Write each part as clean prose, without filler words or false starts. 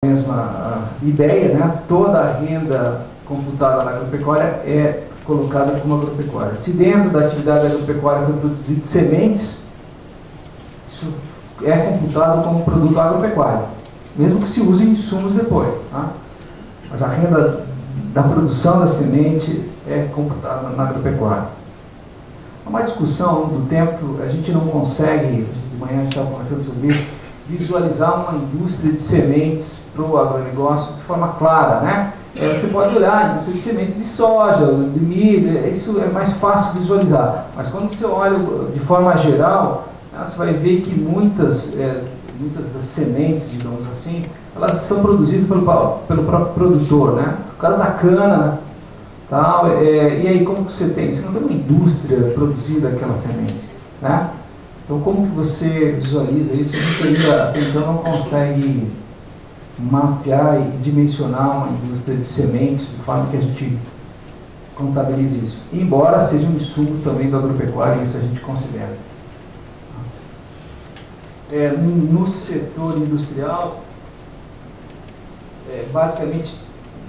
mesma ideia, né? Toda a renda computada na agropecuária é colocada como agropecuária. Se dentro da atividade agropecuária foi produzido sementes, isso é computado como produto agropecuário, mesmo que se use insumos depois, tá? Mas a renda da produção da semente é computada na agropecuária. Há uma discussão do tempo, a gente não consegue, de manhã a gente estava conversando sobre isso, visualizar uma indústria de sementes para o agronegócio de forma clara, né? Você pode olhar a indústria de sementes de soja, de milho, isso é mais fácil visualizar. Mas quando você olha de forma geral, você vai ver que muitas das sementes, digamos assim, elas são produzidas pelo próprio produtor, né? Por causa da cana, tal, e aí como que você tem? Você não tem uma indústria produzida aquela semente, né? Então como que você visualiza isso? A gente ainda então não consegue mapear e dimensionar uma indústria de sementes de forma que a gente contabilize isso. Embora seja um insumo também do agropecuário, isso a gente considera. No setor industrial, basicamente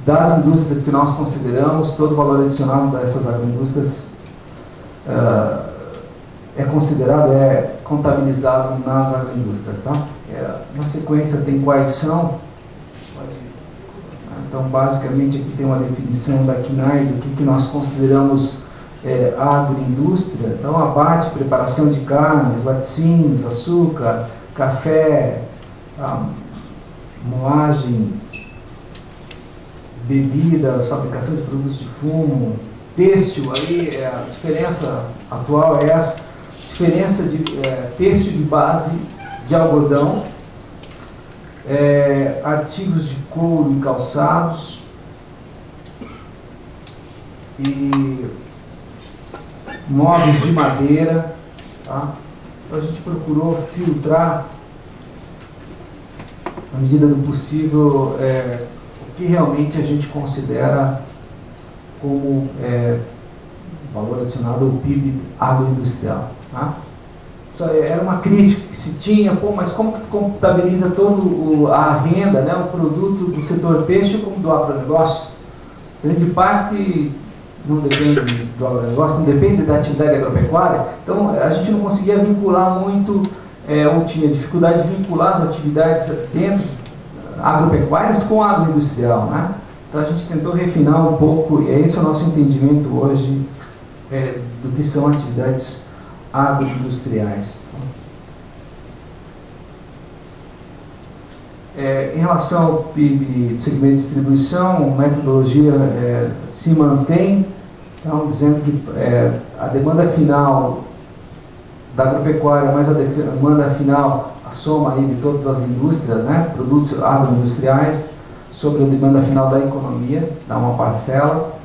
das indústrias que nós consideramos, todo o valor adicionado dessas agroindústrias é considerado, é contabilizado nas agroindústrias, tá? Na sequência tem quais são. Então, basicamente, aqui tem uma definição da CNAE do que nós consideramos agroindústria. Então, abate, preparação de carnes, laticínios, açúcar, café, moagem, bebidas, fabricação de produtos de fumo, têxtil, aí a diferença atual é essa, diferença de têxtil de base de algodão, artigos de couro e calçados e móveis de madeira, tá? Então a gente procurou filtrar, na medida do possível, o que realmente a gente considera como valor adicionado ao PIB agroindustrial, tá? Era uma crítica que se tinha, mas como que contabiliza toda a renda, né, o produto do setor têxtil como do agronegócio? Grande parte não depende do agronegócio, não depende da atividade agropecuária, então a gente não conseguia vincular muito, ou tinha dificuldade de vincular as atividades dentro agropecuárias com a agroindustrial, né? Então a gente tentou refinar um pouco, e esse é o nosso entendimento hoje do que são atividades agroindustriais. Em relação ao PIB de segmento de distribuição, a metodologia se mantém, então, dizendo que a demanda final da agropecuária mais a demanda final, a soma aí de todas as indústrias, né, produtos agroindustriais, sobre a demanda final da economia, dá uma parcela,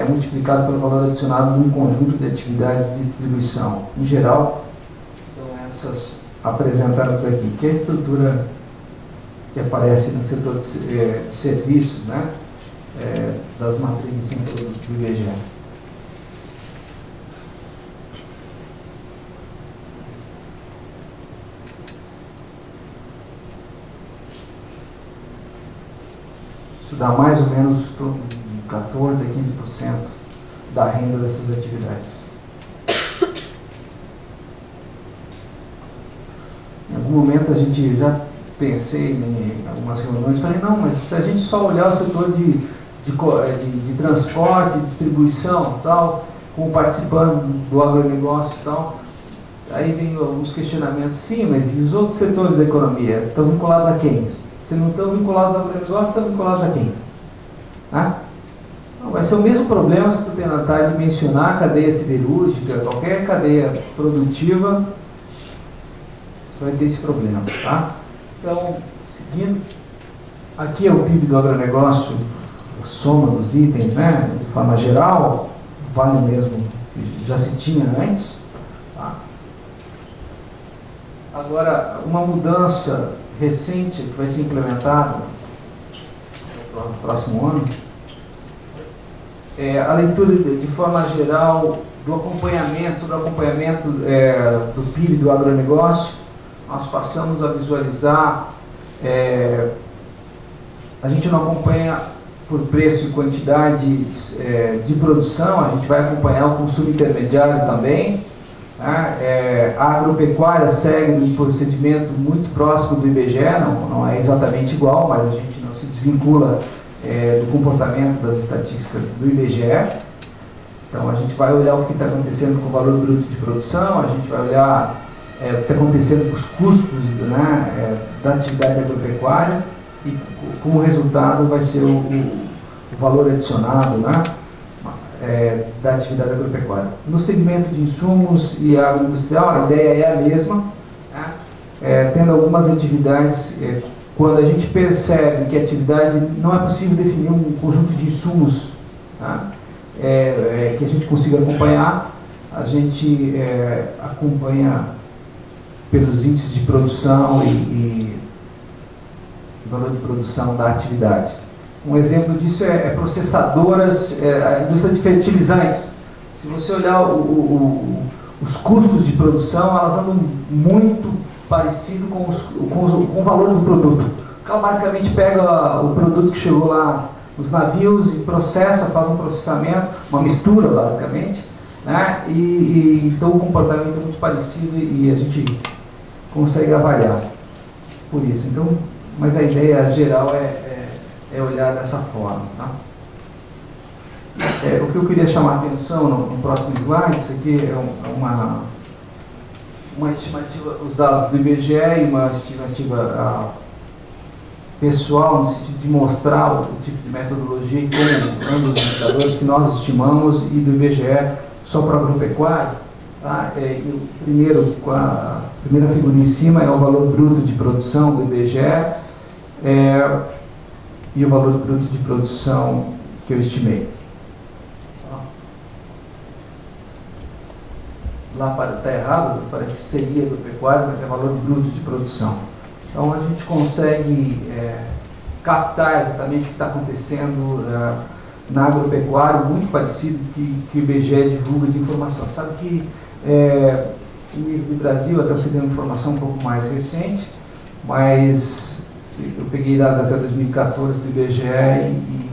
multiplicado pelo valor adicionado num conjunto de atividades de distribuição. Em geral, são essas apresentadas aqui, que é a estrutura que aparece no setor de serviços, né, das matrizes do IBGE. Isso dá mais ou menos 14 a 15% da renda dessas atividades. Em algum momento a gente já pensei em algumas reuniões, falei, não, mas se a gente só olhar o setor de transporte, distribuição, tal, como participando do agronegócio e tal, aí vem alguns questionamentos, sim, mas e os outros setores da economia? Estão vinculados a quem? Se não estão vinculados ao agronegócio, estão vinculados a quem? Não, vai ser o mesmo problema se tu tentar dimensionar a cadeia siderúrgica, qualquer cadeia produtiva, você vai ter esse problema, tá? Então, seguindo, aqui é o PIB do agronegócio, a soma dos itens, né, de forma geral, vale mesmo, já se tinha antes, tá? Agora, uma mudança recente que vai ser implementada no próximo ano, a leitura de forma geral do acompanhamento, sobre o acompanhamento do PIB do agronegócio. Nós passamos a visualizar A gente não acompanha por preço e quantidade de produção, a gente vai acompanhar o consumo intermediário também. A agropecuária segue um procedimento muito próximo do IBGE, não é exatamente igual, mas a gente não se desvincula do comportamento das estatísticas do IBGE. Então a gente vai olhar o que está acontecendo com o valor bruto de produção, a gente vai olhar o que está acontecendo com os custos, né, da atividade agropecuária, e como resultado vai ser o valor adicionado, né, da atividade agropecuária. No segmento de insumos e agroindustrial, a ideia é a mesma, né, tendo algumas atividades, quando a gente percebe que a atividade não é possível definir um conjunto de insumos, tá, que a gente consiga acompanhar, a gente acompanha pelos índices de produção e valor de produção da atividade. Um exemplo disso é processadoras, a indústria de fertilizantes. Se você olhar os custos de produção, elas andam muito parecido com o valor do produto. Ela basicamente pega o produto que chegou lá nos navios e processa, faz um processamento, uma mistura basicamente, né? Então o comportamento é muito parecido e a gente consegue avaliar por isso. Então, mas a ideia geral é olhar dessa forma, tá? O que eu queria chamar a atenção no próximo slide, isso aqui é uma estimativa, os dados do IBGE e uma estimativa pessoal, no sentido de mostrar o tipo de metodologia e como ambos os indicadores que nós estimamos e do IBGE só para agropecuário. Tá? A primeira figura em cima é o valor bruto de produção do IBGE e o valor bruto de produção que eu estimei. Lá está errado, parece que seria do pecuário, mas é valor bruto de produção. Então a gente consegue captar exatamente o que está acontecendo na agropecuária, muito parecido que o IBGE divulga de informação. Sabe que no nível do Brasil, até você tem uma informação um pouco mais recente, mas eu peguei dados até 2014 do IBGE e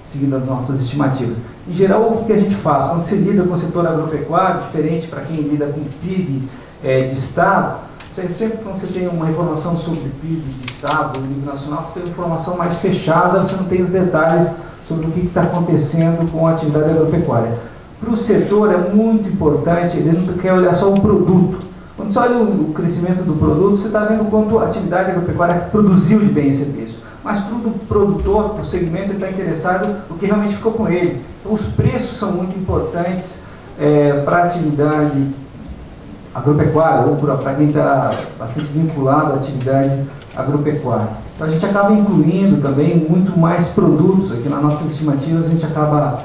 seguindo as nossas estimativas. Em geral, o que a gente faz? Quando você lida com o setor agropecuário, diferente para quem lida com PIB de estados, sempre quando você tem uma informação sobre PIB de estados ou nível nacional, você tem uma informação mais fechada, você não tem os detalhes sobre o que está acontecendo com a atividade agropecuária. Para o setor é muito importante, ele não quer olhar só o produto. Quando você olha o crescimento do produto, você está vendo quanto a atividade agropecuária produziu de bem e serviço. Mas para o produtor, para o segmento, ele está interessado no que realmente ficou com ele. Então, os preços são muito importantes para a atividade agropecuária, ou para quem está bastante vinculado à atividade agropecuária. Então, a gente acaba incluindo também muito mais produtos. Aqui nas nossas estimativas, a gente acaba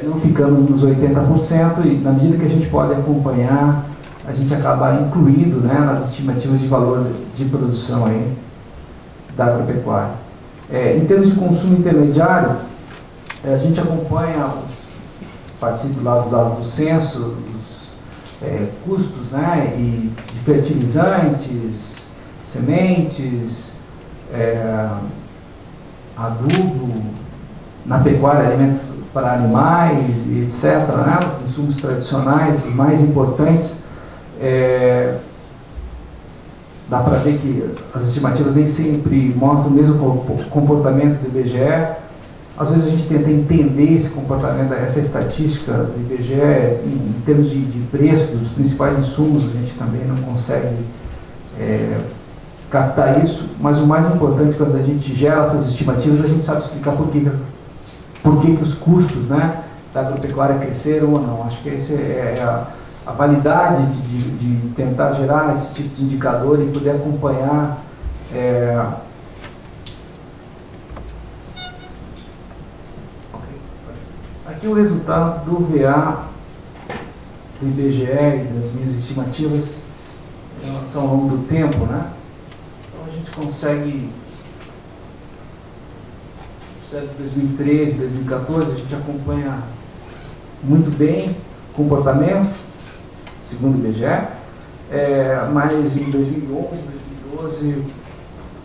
não ficando nos 80%, e na medida que a gente pode acompanhar, a gente acaba incluindo, né, nas estimativas de valor de produção aí da agropecuária. Em termos de consumo intermediário, a gente acompanha, a partir dos dados do censo, os custos, né, e de fertilizantes, sementes, adubo, na pecuária, alimento para animais, e etc., né, os insumos tradicionais, os mais importantes. Dá para ver que as estimativas nem sempre mostram o mesmo comportamento do IBGE. Às vezes a gente tenta entender esse comportamento, essa estatística do IBGE, em termos de preço dos principais insumos, a gente também não consegue captar isso, mas o mais importante, quando a gente gera essas estimativas, a gente sabe explicar por que os custos, né, da agropecuária cresceram ou não. Acho que essa é a validade de tentar gerar esse tipo de indicador e poder acompanhar aqui o resultado do VA do IBGE e das minhas estimativas em relação ao longo do tempo, né? Então a gente consegue, certo, 2013, 2014, a gente acompanha muito bem o comportamento, segundo o IBGE, mas em 2011, 2012,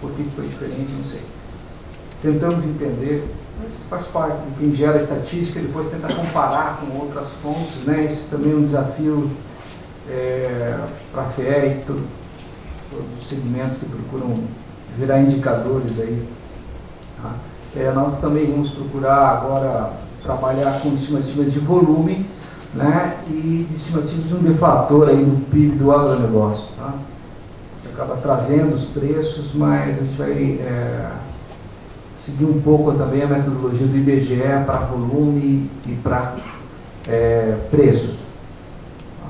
por que foi diferente, não sei. tentamos entender, mas faz parte de quem gera estatística, depois tenta comparar com outras fontes, né? Isso também é um desafio para a FEE e todos os segmentos que procuram virar indicadores aí. Tá? Nós também vamos procurar agora trabalhar com estimativas de volume, né, e de estimativas de um deflator aí do PIB do agronegócio. Tá? A gente acaba trazendo os preços, mas a gente vai seguir um pouco também a metodologia do IBGE para volume e para preços. Tá?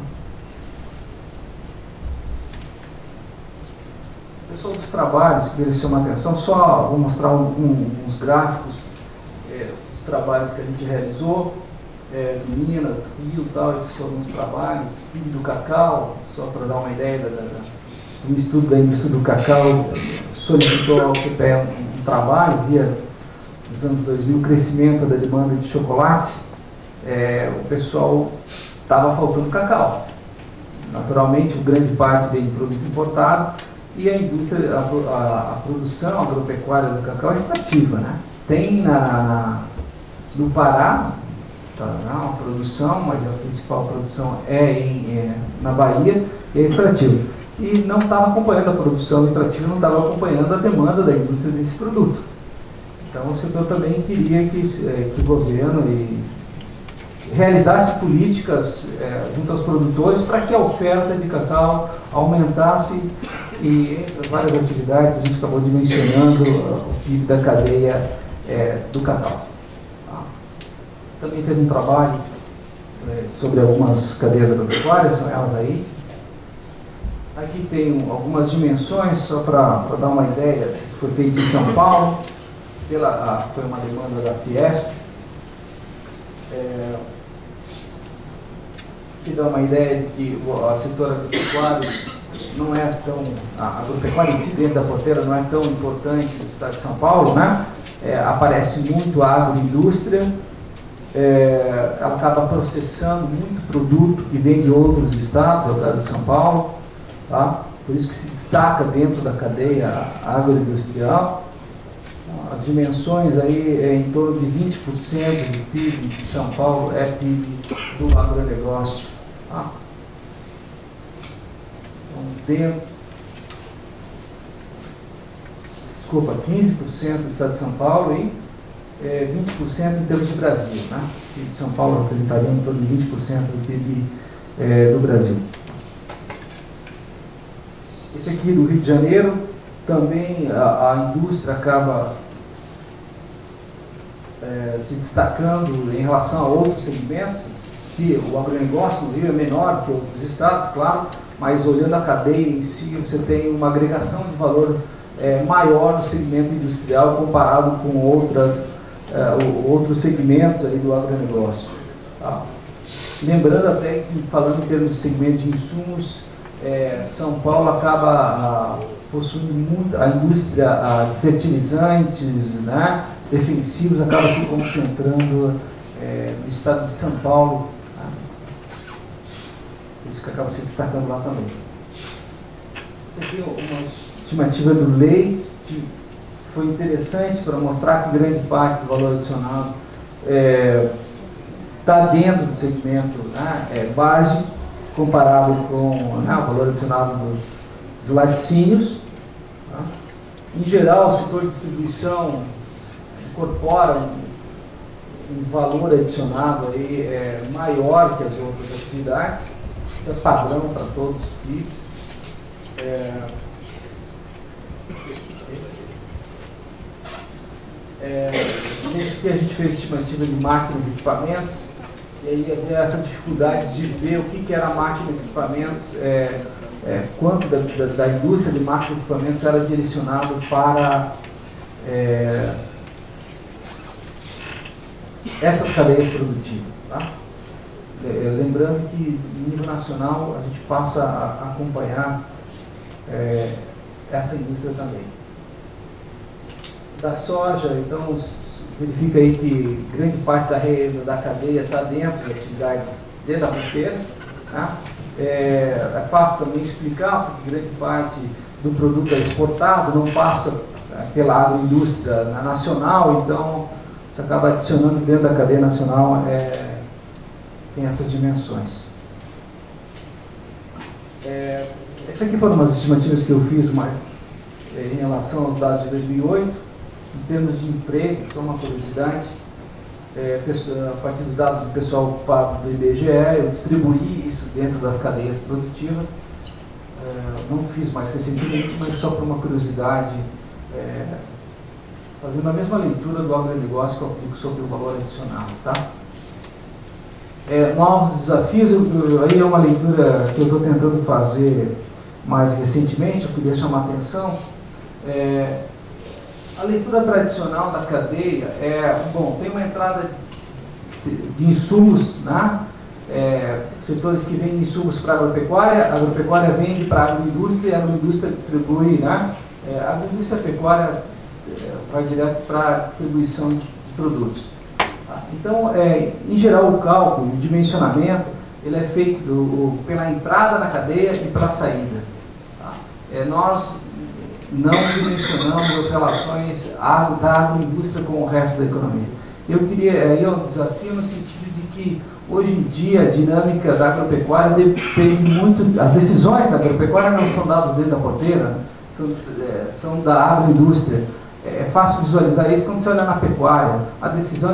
Pessoal dos trabalhos, que eles chamam a atenção, só vou mostrar uns gráficos dos trabalhos que a gente realizou. Minas, Rio e tal, esses foram os trabalhos, PIB do cacau, só para dar uma ideia do estudo da indústria do cacau, solicitou ao CPE um trabalho, via nos anos 2000 o crescimento da demanda de chocolate, o pessoal estava faltando cacau. Naturalmente, grande parte vem de produto importado e a indústria, a produção agropecuária do cacau é extrativa, né? Tem no Pará, a produção, mas a principal produção na Bahia, é extrativa. E não estava acompanhando a produção extrativa, não estava acompanhando a demanda da indústria desse produto. Então o setor também queria que o governo realizasse políticas junto aos produtores para que a oferta de cacau aumentasse e, entre as várias atividades, a gente acabou dimensionando o PIB da cadeia do cacau. Também fez um trabalho sobre algumas cadeias agropecuárias, são elas aí. Aqui tem algumas dimensões, só para dar uma ideia, foi feito em São Paulo, foi uma demanda da Fiesp. Que dá uma ideia de que o setor agropecuário não é tão... A agropecuária em si, dentro da porteira, não é tão importante no estado de São Paulo, né? Aparece muito a agroindústria. Ela acaba processando muito produto que vem de outros estados, é o caso de São Paulo, tá? Por isso que se destaca dentro da cadeia agroindustrial. As dimensões aí em torno de 20% do PIB de São Paulo é PIB do agronegócio. Tá? Então, 15% do estado de São Paulo e 20% em termos de Brasil, né? O PIB de São Paulo representaria em torno de 20% do PIB do Brasil. Esse aqui do Rio de Janeiro, também a indústria acaba se destacando em relação a outros segmentos, que o agronegócio no Rio é menor que outros estados, claro, mas olhando a cadeia em si, você tem uma agregação de valor maior no segmento industrial comparado com outros segmentos aí do agronegócio. Tá? Lembrando até que, falando em termos de segmento de insumos, São Paulo acaba possuindo muito, a indústria de fertilizantes, né, defensivos, acaba se concentrando no estado de São Paulo, tá? Por isso que acaba se destacando lá também. Essa aqui é uma estimativa do leite. Foi interessante para mostrar que grande parte do valor adicionado está dentro do segmento, né, base, comparado com o valor adicionado dos laticínios. Tá? Em geral, o setor de distribuição incorpora um valor adicionado aí, maior que as outras atividades. Isso é padrão para todos os PIBs. Aqui a gente fez estimativa de máquinas e equipamentos, e aí havia essa dificuldade de ver o que era máquinas e equipamentos, quanto da indústria de máquinas e equipamentos era direcionado para essas cadeias produtivas. Tá? Lembrando que, em nível nacional, a gente passa a acompanhar essa indústria também. Da soja, então, verifica aí que grande parte da cadeia está dentro da atividade, dentro da fronteira. Tá? É fácil também explicar, porque grande parte do produto é exportado, não passa pela agroindústria nacional, então você acaba adicionando dentro da cadeia nacional, tem essas dimensões. Essas aqui foram umas estimativas que eu fiz em relação aos dados de 2008, em termos de emprego, só uma curiosidade. A partir dos dados do pessoal ocupado do IBGE, eu distribuí isso dentro das cadeias produtivas. Não fiz mais recentemente, mas só por uma curiosidade, fazendo a mesma leitura do agronegócio que eu aplico sobre o valor adicional. Tá? Novos desafios, aí é uma leitura que eu estou tentando fazer mais recentemente, eu queria chamar a atenção. A leitura tradicional da cadeia tem uma entrada de insumos, né? Setores que vendem insumos para a agropecuária vende para a agroindústria, e a agroindústria distribui, né? A agroindústria e a pecuária vai direto para a distribuição de produtos. Tá? Então, em geral, o cálculo, o dimensionamento, ele é feito pela entrada na cadeia e pela saída. Tá? Nós não dimensionamos as relações da agroindústria com o resto da economia. Eu queria, aí um desafio no sentido de que, hoje em dia, a dinâmica da agropecuária depende muito, as decisões da agropecuária não são dadas dentro da porteira, são da agroindústria. É fácil visualizar isso quando você olha na pecuária. A decisão